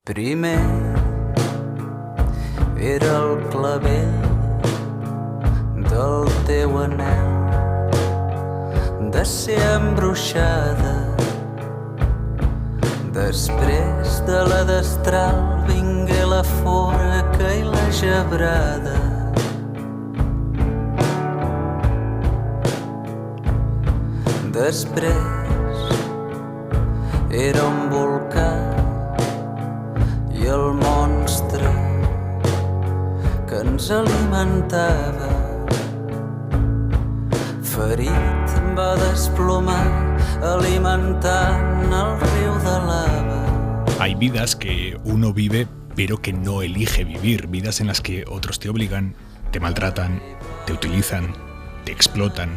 Primer era el clavell del teu anel de ser embruixada. Després de la destral vingué la forca i la gebrada. Després era un volcà i el monstre que ens alimentava. Ferit va desplomar alimentant el riu de lava. Hay vidas que uno vive pero que no elige vivir, vidas en las que otros te obligan, te maltratan, te utilizan, te explotan,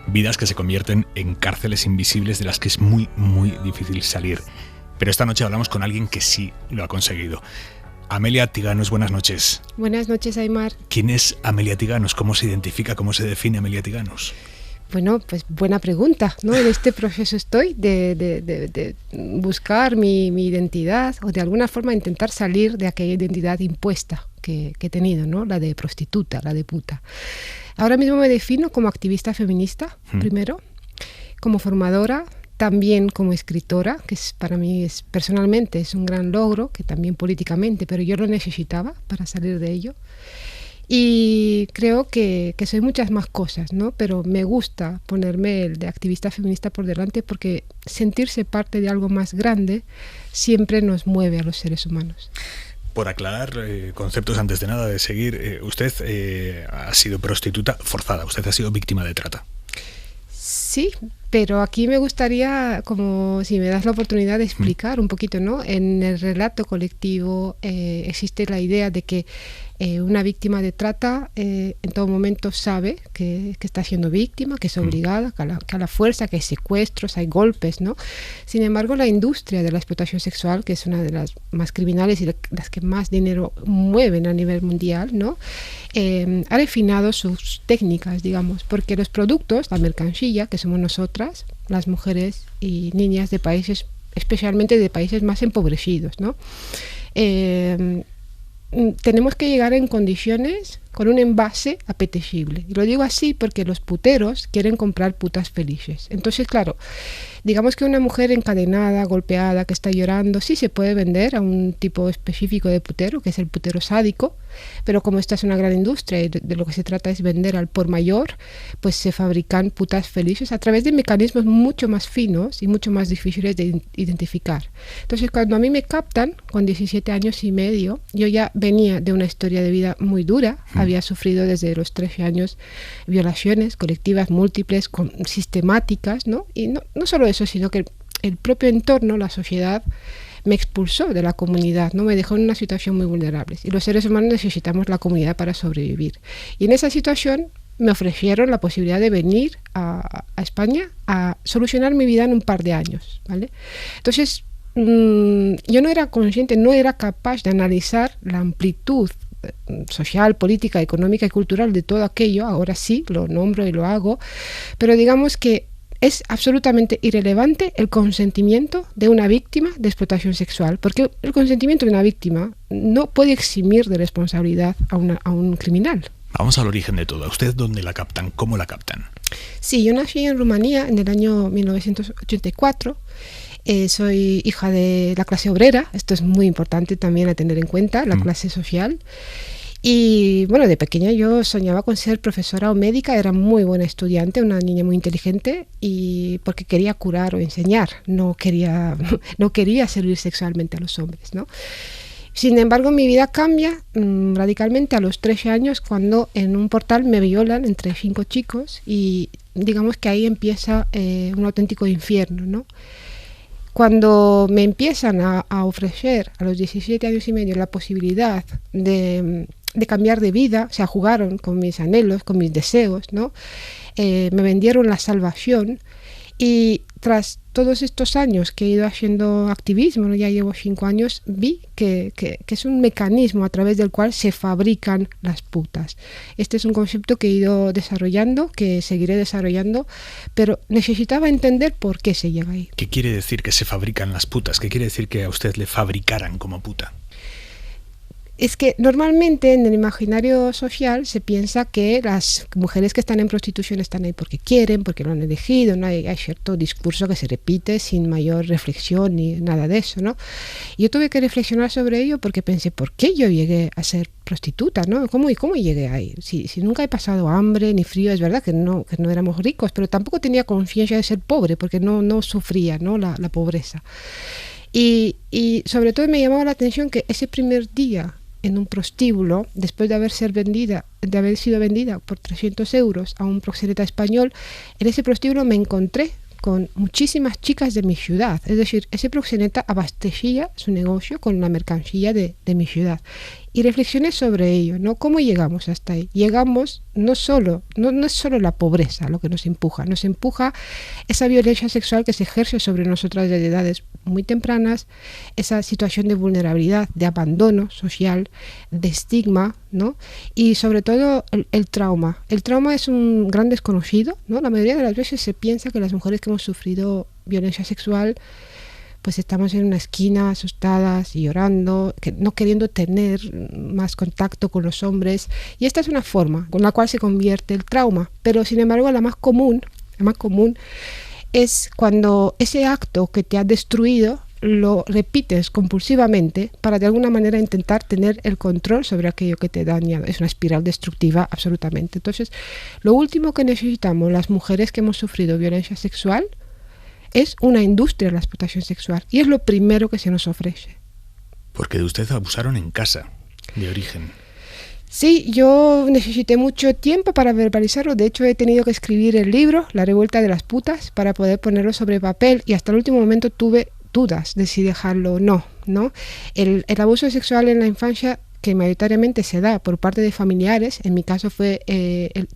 vidas que se convierten en cárceles invisibles de las que es muy, muy difícil salir. Pero esta noche hablamos con alguien que sí lo ha conseguido. Amelia Tiganos, buenas noches. Buenas noches, Aymar. ¿Quién es Amelia Tiganos? ¿Cómo se identifica? ¿Cómo se define Amelia Tiganos? Bueno, pues buena pregunta, ¿no? En este proceso estoy de buscar mi identidad o de alguna forma intentar salir de aquella identidad impuesta que he tenido, ¿no? La de prostituta, la de puta. Ahora mismo me defino como activista feminista, primero, como formadora, también como escritora, que para mí personalmente es un gran logro, que también políticamente, pero yo lo necesitaba para salir de ello. Y creo que soy muchas más cosas, ¿no? Pero me gusta ponerme el de activista feminista por delante porque sentirse parte de algo más grande siempre nos mueve a los seres humanos. Por aclarar conceptos antes de nada de seguir, usted ha sido prostituta forzada, usted ha sido víctima de trata. Sí, pero aquí me gustaría, como si me das la oportunidad de explicar un poquito, ¿no? En el relato colectivo existe la idea de que una víctima de trata en todo momento sabe que está siendo víctima, que es obligada, que a la fuerza, que hay secuestros, hay golpes, ¿no? Sin embargo, la industria de la explotación sexual, que es una de las más criminales y las que más dinero mueven a nivel mundial, ¿no? Ha refinado sus técnicas, digamos, porque los productos, la mercancía, que somos nosotras, las mujeres y niñas de países, especialmente de países más empobrecidos, ¿no? Tenemos que llegar en condiciones con un envase apetecible. Y lo digo así porque los puteros quieren comprar putas felices. Entonces, claro, digamos que una mujer encadenada, golpeada, que está llorando, sí se puede vender a un tipo específico de putero, que es el putero sádico, pero como esta es una gran industria y de lo que se trata es vender al por mayor, pues se fabrican putas felices a través de mecanismos mucho más finos y mucho más difíciles de identificar. Entonces, cuando a mí me captan, con 17 años y medio, yo ya venía de una historia de vida muy dura, había sufrido desde los 13 años violaciones colectivas múltiples, sistemáticas, ¿no? Y no solo eso, sino que el propio entorno, la sociedad, me expulsó de la comunidad, ¿no? Me dejó en una situación muy vulnerable. Y los seres humanos necesitamos la comunidad para sobrevivir. Y en esa situación me ofrecieron la posibilidad de venir a España a solucionar mi vida en un par de años, ¿vale? Entonces, yo no era consciente, no era capaz de analizar la amplitud social, política, económica y cultural de todo aquello. Ahora sí, lo nombro y lo hago, pero digamos que es absolutamente irrelevante el consentimiento de una víctima de explotación sexual, porque el consentimiento de una víctima no puede eximir de responsabilidad a un criminal. Vamos al origen de todo. ¿A usted dónde la captan? ¿Cómo la captan? Sí, yo nací en Rumanía en el año 1984. Soy hija de la clase obrera, esto es muy importante también a tener en cuenta, la clase social. Y bueno, de pequeña yo soñaba con ser profesora o médica, era muy buena estudiante, una niña muy inteligente, y porque quería curar o enseñar, no quería servir sexualmente a los hombres, ¿no? Sin embargo, mi vida cambia radicalmente a los 13 años cuando en un portal me violan entre 5 chicos y digamos que ahí empieza un auténtico infierno, ¿no? Cuando me empiezan a ofrecer a los 17 años y medio la posibilidad de cambiar de vida, o sea, jugaron con mis anhelos, con mis deseos, ¿no? Me vendieron la salvación y tras todos estos años que he ido haciendo activismo, ¿no? Ya llevo 5 años, vi que es un mecanismo a través del cual se fabrican las putas. Este es un concepto que he ido desarrollando, que seguiré desarrollando, pero necesitaba entender por qué se llega ahí. ¿Qué quiere decir que se fabrican las putas? ¿Qué quiere decir que a usted le fabricaran como puta? Es que normalmente en el imaginario social se piensa que las mujeres que están en prostitución están ahí porque quieren, porque lo han elegido, ¿no? Hay cierto discurso que se repite sin mayor reflexión ni nada de eso, ¿no? Y yo tuve que reflexionar sobre ello porque pensé, ¿por qué yo llegué a ser prostituta, ¿no? ¿Cómo llegué ahí? Si nunca he pasado hambre ni frío, es verdad que no éramos ricos, pero tampoco tenía conciencia de ser pobre porque no sufría, ¿no? La pobreza. Y sobre todo me llamaba la atención que ese primer día en un prostíbulo, después de haber sido vendida por 300 euros a un proxeneta español, en ese prostíbulo me encontré con muchísimas chicas de mi ciudad. Es decir, ese proxeneta abastecía su negocio con la mercancía de mi ciudad. Y reflexioné sobre ello, ¿no? ¿Cómo llegamos hasta ahí? Llegamos no es solo la pobreza lo que nos empuja esa violencia sexual que se ejerce sobre nosotras desde edades muy tempranas, esa situación de vulnerabilidad, de abandono social, de estigma, ¿no? Y sobre todo el trauma. El trauma es un gran desconocido, ¿no? La mayoría de las veces se piensa que las mujeres que hemos sufrido violencia sexual pues estamos en una esquina asustadas y llorando, no queriendo tener más contacto con los hombres, y esta es una forma con la cual se convierte el trauma, pero sin embargo la más común es cuando ese acto que te ha destruido lo repites compulsivamente para de alguna manera intentar tener el control sobre aquello que te daña. Es una espiral destructiva absolutamente. Entonces, lo último que necesitamos las mujeres que hemos sufrido violencia sexual es una industria de la explotación sexual, y es lo primero que se nos ofrece. Porque de usted abusaron en casa, de origen. Sí, yo necesité mucho tiempo para verbalizarlo. De hecho, he tenido que escribir el libro, La revuelta de las putas, para poder ponerlo sobre papel, y hasta el último momento tuve dudas de si dejarlo o no, ¿no? El abuso sexual en la infancia, que mayoritariamente se da por parte de familiares, en mi caso fue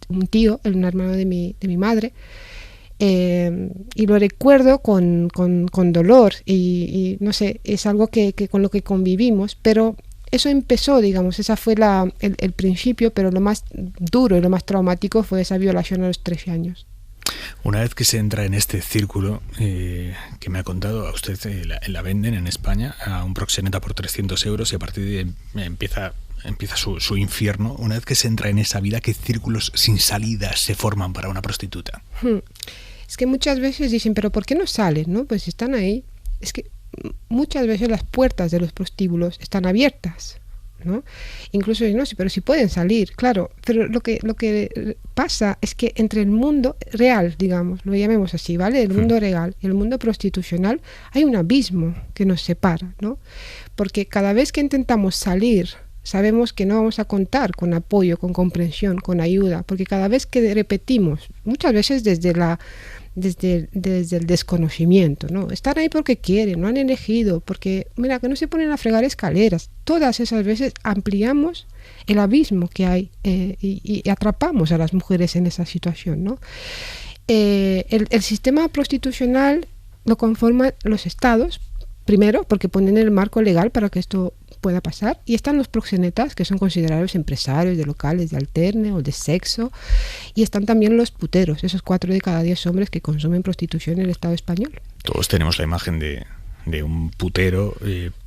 un tío, un hermano de mi madre, y lo recuerdo con dolor y no sé, es algo que con lo que convivimos, pero eso empezó, digamos, esa fue el principio, pero lo más duro y lo más traumático fue esa violación a los 13 años. Una vez que se entra en este círculo que me ha contado, a usted la venden en España a un proxeneta por 300 euros y a partir de ahí empieza su infierno. Una vez que se entra en esa vida, ¿qué círculos sin salida se forman para una prostituta? Es que muchas veces dicen, pero ¿por qué no salen? ¿No? Pues están ahí. Es que muchas veces las puertas de los prostíbulos están abiertas, ¿no? Incluso no sé, pero si pueden salir, claro. Pero lo que pasa es que entre el mundo real, digamos, lo llamemos así, ¿vale? El mundo real y el mundo prostitucional hay un abismo que nos separa, ¿no? Porque cada vez que intentamos salir, sabemos que no vamos a contar con apoyo, con comprensión, con ayuda, porque cada vez que repetimos, muchas veces desde el desconocimiento, ¿no? Están ahí porque quieren, no han elegido, porque, mira, que no se ponen a fregar escaleras. Todas esas veces ampliamos el abismo que hay y atrapamos a las mujeres en esa situación, ¿no? El sistema prostitucional lo conforman los estados, primero, porque ponen el marco legal para que esto pueda pasar, y están los proxenetas, que son considerados empresarios de locales de alterne o de sexo, y están también los puteros, esos 4 de cada 10 hombres que consumen prostitución en el Estado español. Todos tenemos la imagen de un putero,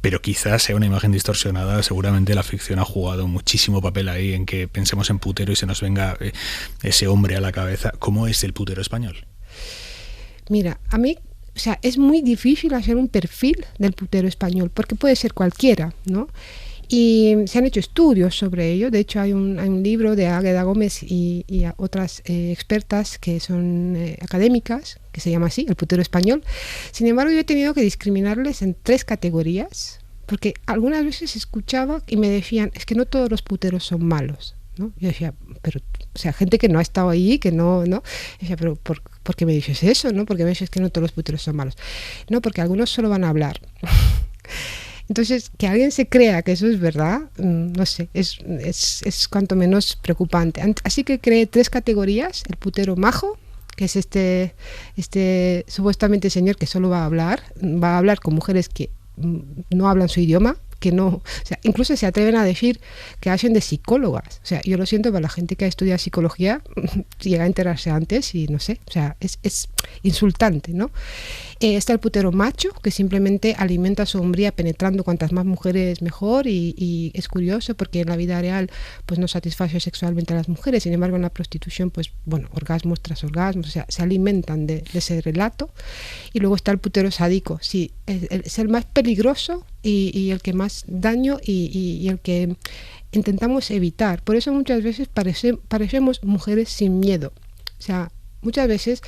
pero quizás sea una imagen distorsionada. Seguramente la ficción ha jugado muchísimo papel ahí en que pensemos en putero y se nos venga ese hombre a la cabeza. ¿Cómo es el putero español? Mira, a mí, o sea, es muy difícil hacer un perfil del putero español, porque puede ser cualquiera, ¿no? Y se han hecho estudios sobre ello. De hecho, hay un libro de Águeda Gómez y otras expertas que son académicas, que se llama así, El putero español. Sin embargo, yo he tenido que discriminarles en 3 categorías, porque algunas veces escuchaba y me decían, es que no todos los puteros son malos, ¿no? Yo decía, pero, o sea, gente que no ha estado ahí, que no. Yo decía, pero ¿por qué me dices eso, no? Porque me dices que no todos los puteros son malos. No, porque algunos solo van a hablar. Entonces, que alguien se crea que eso es verdad, no sé, es cuanto menos preocupante. Así que creé 3 categorías: el putero majo, que es este supuestamente señor que solo va a hablar con mujeres que no hablan su idioma, que no, o sea, incluso se atreven a decir que hacen de psicólogas. O sea, yo lo siento, para la gente que ha estudiado psicología llega a enterarse antes y no sé, o sea, es insultante, ¿no? Está el putero macho, que simplemente alimenta su hombría penetrando cuantas más mujeres mejor, y es curioso porque en la vida real pues no satisface sexualmente a las mujeres, sin embargo en la prostitución pues bueno, orgasmos tras orgasmos, o sea, se alimentan de ese relato. Y luego está el putero sádico, sí, es el más peligroso y el que más daño y el que intentamos evitar. Por eso muchas veces parecemos mujeres sin miedo. O sea, muchas veces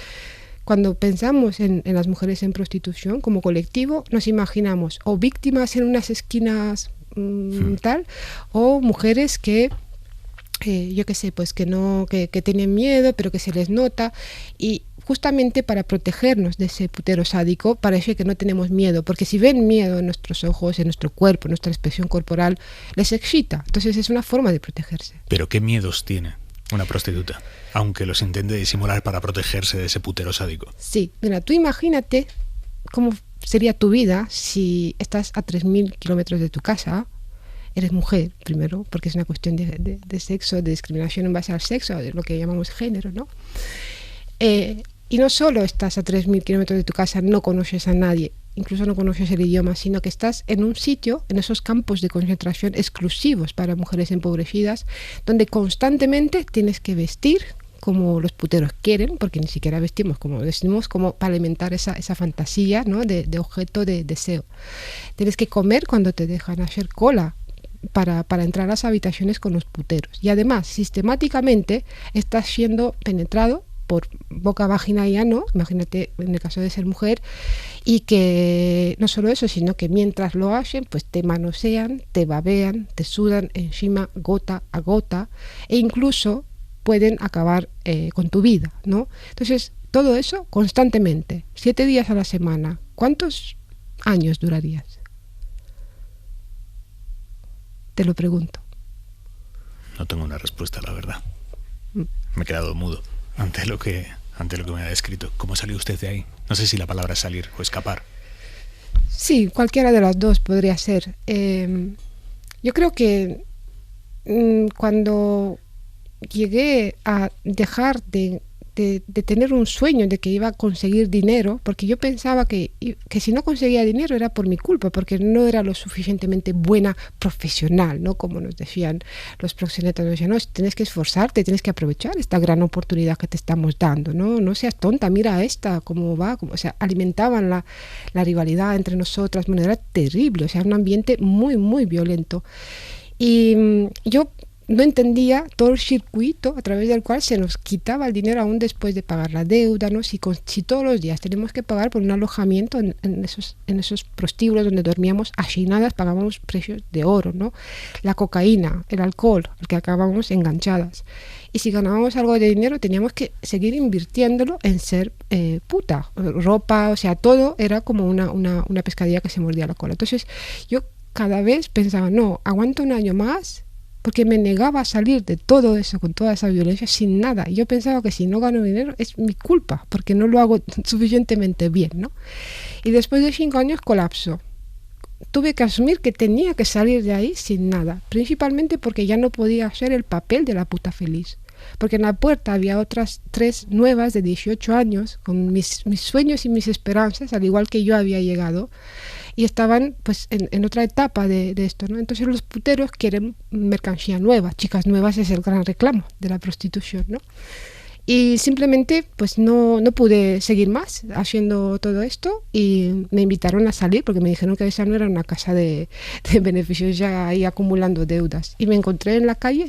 cuando pensamos en las mujeres en prostitución como colectivo, nos imaginamos o víctimas en unas esquinas tal, o mujeres que yo qué sé, pues que tienen miedo, pero que se les nota, y justamente para protegernos de ese putero sádico parece que no tenemos miedo, porque si ven miedo en nuestros ojos, en nuestro cuerpo, en nuestra expresión corporal, les excita. Entonces es una forma de protegerse. ¿Pero qué miedos tiene una prostituta, aunque los intente disimular para protegerse de ese putero sádico? Sí, mira, tú imagínate cómo sería tu vida si estás a 3.000 kilómetros de tu casa. Eres mujer, primero, porque es una cuestión de sexo, de discriminación en base al sexo, de lo que llamamos género, ¿no? Y no solo estás a 3.000 kilómetros de tu casa, no conoces a nadie, incluso no conoces el idioma, sino que estás en un sitio, en esos campos de concentración exclusivos para mujeres empobrecidas, donde constantemente tienes que vestir como los puteros quieren, porque ni siquiera vestimos como para alimentar esa fantasía, ¿no? de objeto de deseo. Tienes que comer cuando te dejan hacer cola para entrar a las habitaciones con los puteros. Y además, sistemáticamente, estás siendo penetrado por boca, vagina y ano, imagínate en el caso de ser mujer, y que no solo eso, sino que mientras lo hacen, pues te manosean, te babean, te sudan encima gota a gota, e incluso pueden acabar con tu vida, ¿no? Entonces, todo eso constantemente, 7 días a la semana. ¿Cuántos años durarías? Te lo pregunto. No tengo una respuesta, la verdad. Me he quedado mudo ante lo que me ha descrito. ¿Cómo salió usted de ahí? No sé si la palabra es salir o escapar. Sí, cualquiera de las dos podría ser. Yo creo que cuando llegué a dejar de tener un sueño de que iba a conseguir dinero, porque yo pensaba que si no conseguía dinero era por mi culpa, porque no era lo suficientemente buena profesional, ¿no? Como nos decían los proxenetas, nos decían, no, tienes que esforzarte, tienes que aprovechar esta gran oportunidad que te estamos dando, no seas tonta, mira esta, cómo va, o sea, alimentaban la rivalidad entre nosotras, bueno, era terrible, o sea, un ambiente muy, muy violento. Y yo no entendía todo el circuito a través del cual se nos quitaba el dinero aún después de pagar la deuda, ¿no? Si todos los días tenemos que pagar por un alojamiento en esos prostíbulos donde dormíamos hacinadas, pagábamos precios de oro, ¿no? La cocaína, el alcohol, al que acabábamos enganchadas. Y si ganábamos algo de dinero teníamos que seguir invirtiéndolo en ser puta, ropa, o sea, todo era como una pescadilla que se mordía la cola. Entonces yo cada vez pensaba, no, aguanto un año más, porque me negaba a salir de todo eso, con toda esa violencia, sin nada. Y yo pensaba que si no gano dinero es mi culpa, porque no lo hago suficientemente bien, ¿no? Y después de 5 años colapso. Tuve que asumir que tenía que salir de ahí sin nada, principalmente porque ya no podía hacer el papel de la puta feliz. Porque en la puerta había otras 3 nuevas de 18 años, con mis sueños y mis esperanzas, al igual que yo había llegado, y estaban pues en otra etapa de esto, ¿no? Entonces los puteros quieren mercancía nueva, chicas nuevas es el gran reclamo de la prostitución, ¿no? Y simplemente pues no pude seguir más haciendo todo esto y me invitaron a salir porque me dijeron que esa no era una casa de beneficios, ya ahí acumulando deudas. Y me encontré en la calle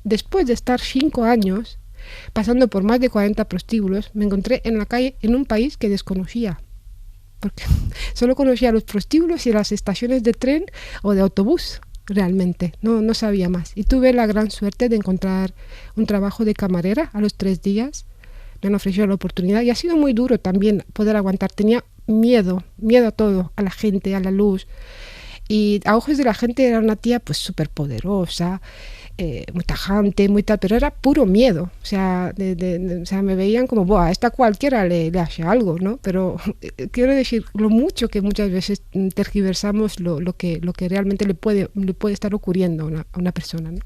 después de estar 5 años pasando por más de 40 prostíbulos, me encontré en la calle en un país que desconocía. Porque solo conocía los prostíbulos y las estaciones de tren o de autobús, realmente, no sabía más. Y tuve la gran suerte de encontrar un trabajo de camarera a los 3 días. Me han ofrecido la oportunidad y ha sido muy duro también poder aguantar. Tenía miedo a todo, a la gente, a la luz. Y a ojos de la gente era una tía pues súper poderosa, muy tajante, muy tal, pero era puro miedo. O sea, o sea, me veían como, "Buah, a esta cualquiera le hace algo", ¿no? Pero quiero decir lo mucho que muchas veces tergiversamos lo que realmente le puede estar ocurriendo a una persona, ¿no?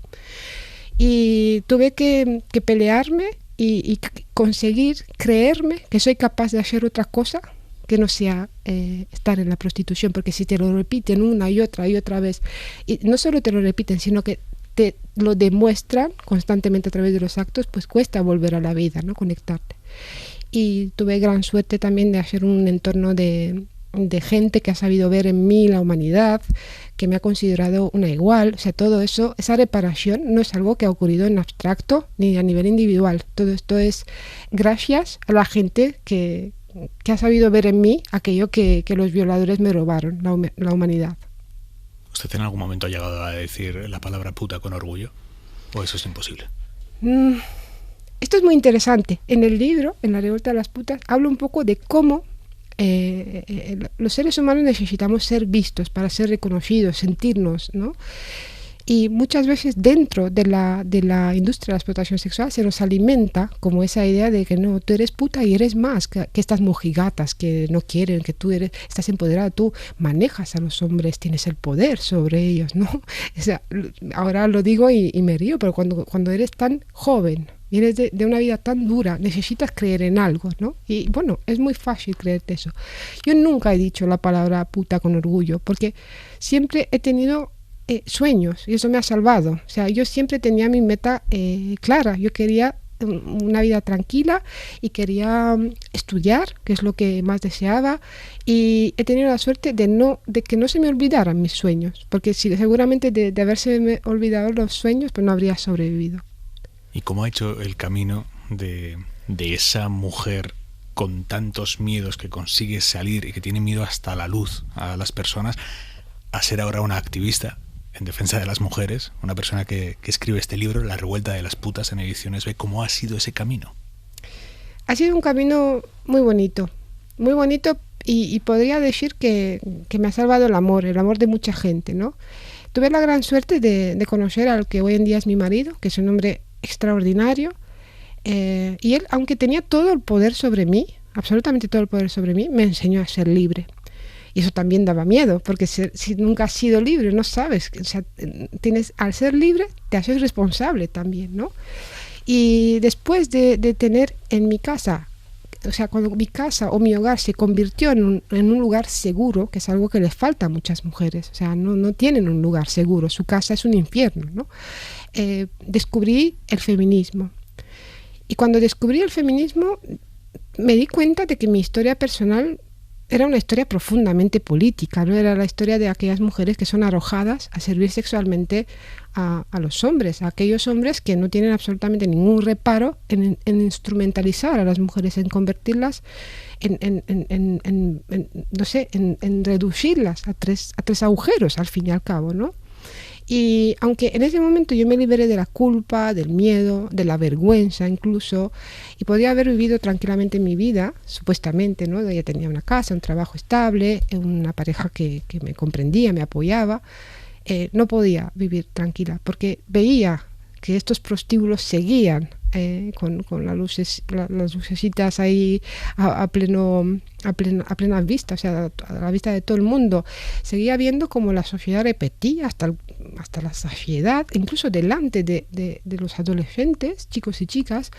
Y tuve que pelearme y conseguir creerme que soy capaz de hacer otra cosa que no sea estar en la prostitución, porque si te lo repiten una y otra vez, y no solo te lo repiten, sino que te lo demuestran constantemente a través de los actos, pues cuesta volver a la vida, ¿no? Conectarte. Y tuve gran suerte también de hacer un entorno de gente que ha sabido ver en mí la humanidad, que me ha considerado una igual. O sea, todo eso, esa reparación no es algo que ha ocurrido en abstracto ni a nivel individual. Todo esto es gracias a la gente que ha sabido ver en mí aquello que los violadores me robaron, la humanidad. ¿Usted en algún momento ha llegado a decir la palabra puta con orgullo? ¿O eso es imposible? Esto es muy interesante. En el libro, en La revuelta de las putas, hablo un poco de cómo los seres humanos necesitamos ser vistos para ser reconocidos, sentirnos, ¿no? Y muchas veces dentro de la industria de la explotación sexual se nos alimenta como esa idea de que no, tú eres puta y eres más que estas mojigatas que no quieren, que tú estás empoderada, tú manejas a los hombres, tienes el poder sobre ellos, ¿no? O sea, ahora lo digo y me río, pero cuando eres tan joven, vienes de una vida tan dura, necesitas creer en algo, ¿no? Y bueno, es muy fácil creerte eso. Yo nunca he dicho la palabra puta con orgullo, porque siempre he tenido sueños, y eso me ha salvado. O sea, yo siempre tenía mi meta clara. Yo quería una vida tranquila y quería estudiar, que es lo que más deseaba, y he tenido la suerte de que no se me olvidaran mis sueños, porque seguramente de haberse olvidado los sueños, pues no habría sobrevivido. ¿Y cómo ha hecho el camino de esa mujer con tantos miedos que consigue salir y que tiene miedo hasta la luz a las personas, a ser ahora una activista en defensa de las mujeres, una persona que escribe este libro, La revuelta de las putas, en Ediciones B? ¿Cómo ha sido ese camino? Ha sido un camino muy bonito y podría decir que me ha salvado el amor de mucha gente, ¿no? Tuve la gran suerte de conocer al que hoy en día es mi marido, que es un hombre extraordinario, y él, aunque tenía todo el poder sobre mí, absolutamente todo el poder sobre mí, me enseñó a ser libre. Y eso también daba miedo, porque si nunca has sido libre, no sabes, o sea, al ser libre te haces responsable también, ¿no? Y después de tener en mi casa, o sea, cuando mi casa o mi hogar se convirtió en un lugar seguro, que es algo que les falta a muchas mujeres, o sea, no tienen un lugar seguro, su casa es un infierno, ¿no? Descubrí el feminismo. Y cuando descubrí el feminismo, me di cuenta de que mi historia personal era una historia profundamente política, no era la historia de aquellas mujeres que son arrojadas a servir sexualmente a los hombres, a aquellos hombres que no tienen absolutamente ningún reparo en instrumentalizar a las mujeres, en convertirlas en reducirlas a tres agujeros al fin y al cabo, ¿no? Y aunque en ese momento yo me liberé de la culpa, del miedo, de la vergüenza incluso, y podía haber vivido tranquilamente mi vida, supuestamente, ¿no? Ya tenía una casa, un trabajo estable, una pareja que me comprendía, me apoyaba, no podía vivir tranquila, porque veía que estos prostíbulos seguían con las lucecitas ahí a plena vista, o sea, a la vista de todo el mundo. Seguía viendo como la sociedad repetía hasta la saciedad, incluso delante de los adolescentes, chicos y chicas,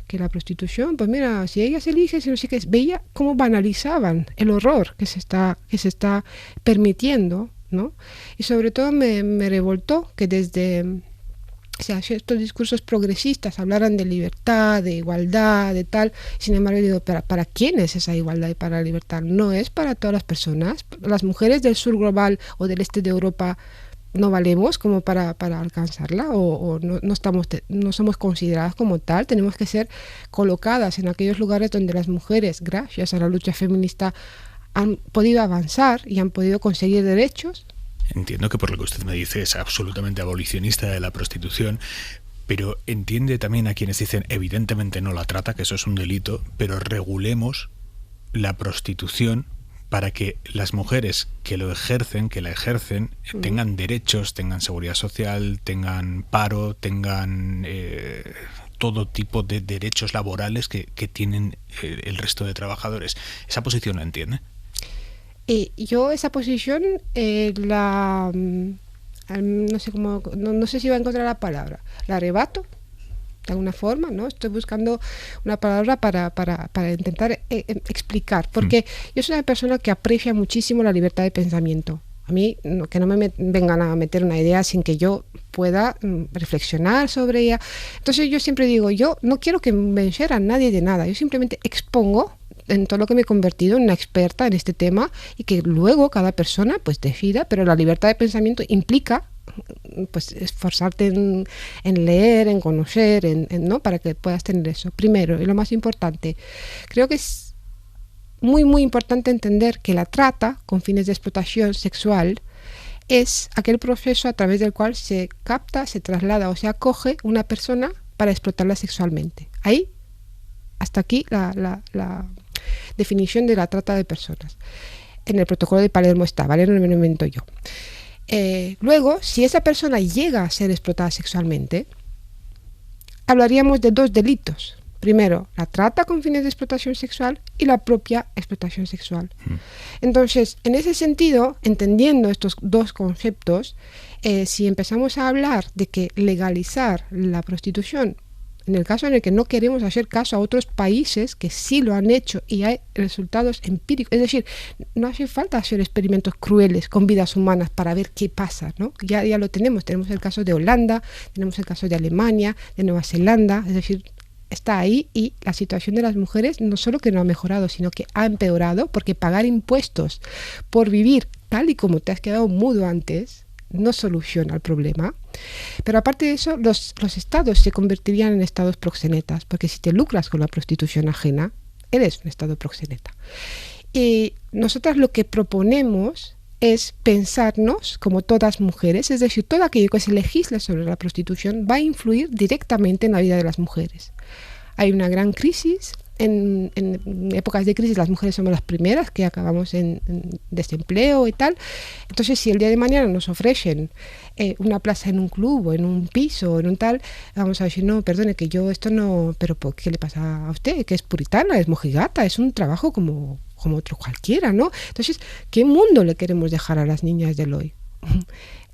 que la prostitución, pues mira, si ellas eligen, si no sé qué, veía cómo banalizaban el horror que se está permitiendo, ¿no? Y sobre todo me revoltó que desde... O sea, estos discursos progresistas hablaran de libertad, de igualdad, de tal. Sin embargo, yo digo, ¿para quién es esa igualdad y para la libertad? No es para todas las personas. Las mujeres del sur global o del este de Europa no valemos como para alcanzarla o no somos consideradas como tal. Tenemos que ser colocadas en aquellos lugares donde las mujeres, gracias a la lucha feminista, han podido avanzar y han podido conseguir derechos. Entiendo que por lo que usted me dice es absolutamente abolicionista de la prostitución, pero entiende también a quienes dicen evidentemente no la trata, que eso es un delito, pero regulemos la prostitución para que las mujeres que lo ejercen, que la ejercen, tengan derechos, tengan seguridad social, tengan paro, tengan todo tipo de derechos laborales que tienen el resto de trabajadores. ¿Esa posición la entiende? Yo esa posición no sé cómo, no sé si va a encontrar la palabra, la arrebato de alguna forma, ¿no? Estoy buscando una palabra para intentar explicar, porque yo soy una persona que aprecia muchísimo la libertad de pensamiento. A mí, que no me vengan a meter una idea sin que yo pueda reflexionar sobre ella. Entonces yo siempre digo, yo no quiero convencer a nadie de nada, yo simplemente expongo en todo lo que me he convertido en una experta en este tema y que luego cada persona pues decida, pero la libertad de pensamiento implica pues esforzarte en leer, en conocer, ¿no? Para que puedas tener eso. Primero, y lo más importante, creo que es muy muy importante entender que la trata con fines de explotación sexual es aquel proceso a través del cual se capta, se traslada o se acoge una persona para explotarla sexualmente. Ahí, hasta aquí la definición de la trata de personas. En el protocolo de Palermo está, ¿vale? No me lo invento yo. Luego, si esa persona llega a ser explotada sexualmente, hablaríamos de dos delitos. Primero, la trata con fines de explotación sexual y la propia explotación sexual. Entonces, en ese sentido, entendiendo estos dos conceptos, si empezamos a hablar de que legalizar la prostitución, en el caso en el que no queremos hacer caso a otros países que sí lo han hecho y hay resultados empíricos, es decir, no hace falta hacer experimentos crueles con vidas humanas para ver qué pasa, ¿no? Ya lo tenemos el caso de Holanda, tenemos el caso de Alemania, de Nueva Zelanda, es decir, está ahí y la situación de las mujeres no solo que no ha mejorado, sino que ha empeorado, porque pagar impuestos por vivir tal y como te has quedado mudo antes no soluciona el problema. Pero aparte de eso, los estados se convertirían en estados proxenetas, porque si te lucras con la prostitución ajena, eres un estado proxeneta. Y nosotras lo que proponemos es pensarnos como todas mujeres, es decir, todo aquello que se legisla sobre la prostitución va a influir directamente en la vida de las mujeres. Hay una gran crisis. En épocas de crisis las mujeres somos las primeras que acabamos en desempleo y tal. Entonces, si el día de mañana nos ofrecen una plaza en un club o en un piso o en un tal, vamos a decir, no, perdone, que yo esto no, pero ¿qué le pasa a usted? Que es puritana, es mojigata, es un trabajo como otro cualquiera, ¿no? Entonces, ¿qué mundo le queremos dejar a las niñas del hoy?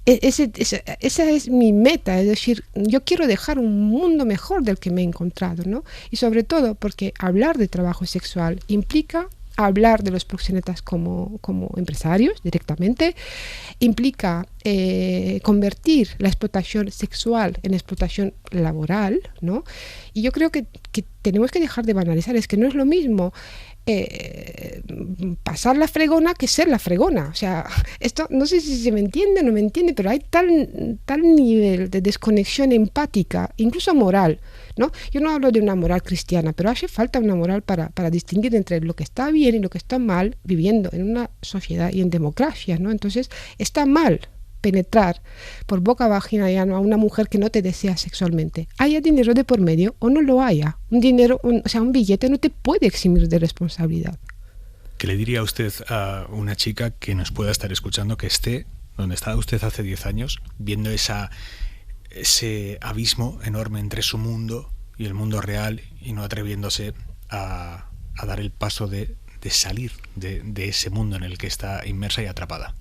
Esa es mi meta, es decir, yo quiero dejar un mundo mejor del que me he encontrado, ¿no? Y sobre todo porque hablar de trabajo sexual implica hablar de los proxenetas como empresarios directamente, implica convertir la explotación sexual en explotación laboral, ¿no? Y yo creo que tenemos que dejar de banalizar, es que no es lo mismo pasar la fregona que ser la fregona. O sea, esto no sé si se me entiende o no me entiende, pero hay tal nivel de desconexión empática, incluso moral, ¿no? Yo no hablo de una moral cristiana, pero hace falta una moral para distinguir entre lo que está bien y lo que está mal viviendo en una sociedad y en democracia, ¿no? Entonces, está mal penetrar por boca vagina ya a una mujer que no te desea sexualmente, haya dinero de por medio o no lo haya. Un billete no te puede eximir de responsabilidad. ¿Qué le diría usted a una chica que nos pueda estar escuchando, que esté donde estaba usted hace 10 años, viendo ese abismo enorme entre su mundo y el mundo real y no atreviéndose a dar el paso de salir de ese mundo en el que está inmersa y atrapada?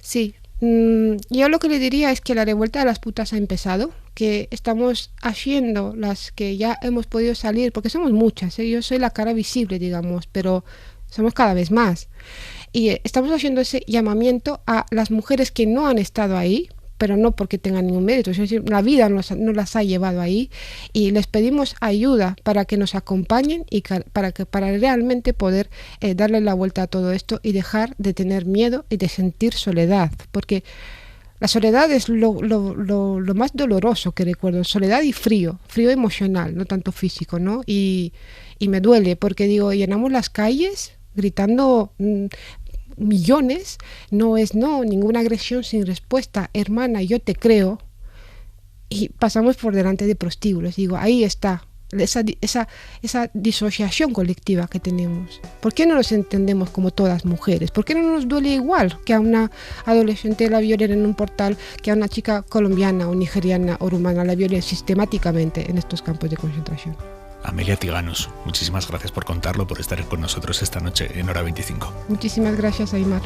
Sí. Yo lo que le diría es que la revuelta de las putas ha empezado, que estamos haciendo las que ya hemos podido salir, porque somos muchas, yo soy la cara visible, digamos, pero somos cada vez más. Y estamos haciendo ese llamamiento a las mujeres que no han estado ahí, pero no porque tengan ningún mérito, es decir, la vida no las ha llevado ahí, y les pedimos ayuda para que nos acompañen y para realmente poder darle la vuelta a todo esto y dejar de tener miedo y de sentir soledad, porque la soledad es lo más doloroso que recuerdo, soledad y frío emocional, no tanto físico, ¿no? Y me duele porque digo, llenamos las calles gritando millones, no es ninguna agresión sin respuesta, hermana, yo te creo, y pasamos por delante de prostíbulos, digo, ahí está esa disociación colectiva que tenemos. ¿Por qué no nos entendemos como todas mujeres? ¿Por qué no nos duele igual que a una adolescente la violen en un portal, que a una chica colombiana o nigeriana o rumana la violen sistemáticamente en estos campos de concentración? Amelia Tiganos, muchísimas gracias por contarlo, por estar con nosotros esta noche en Hora 25. Muchísimas gracias, Aymar.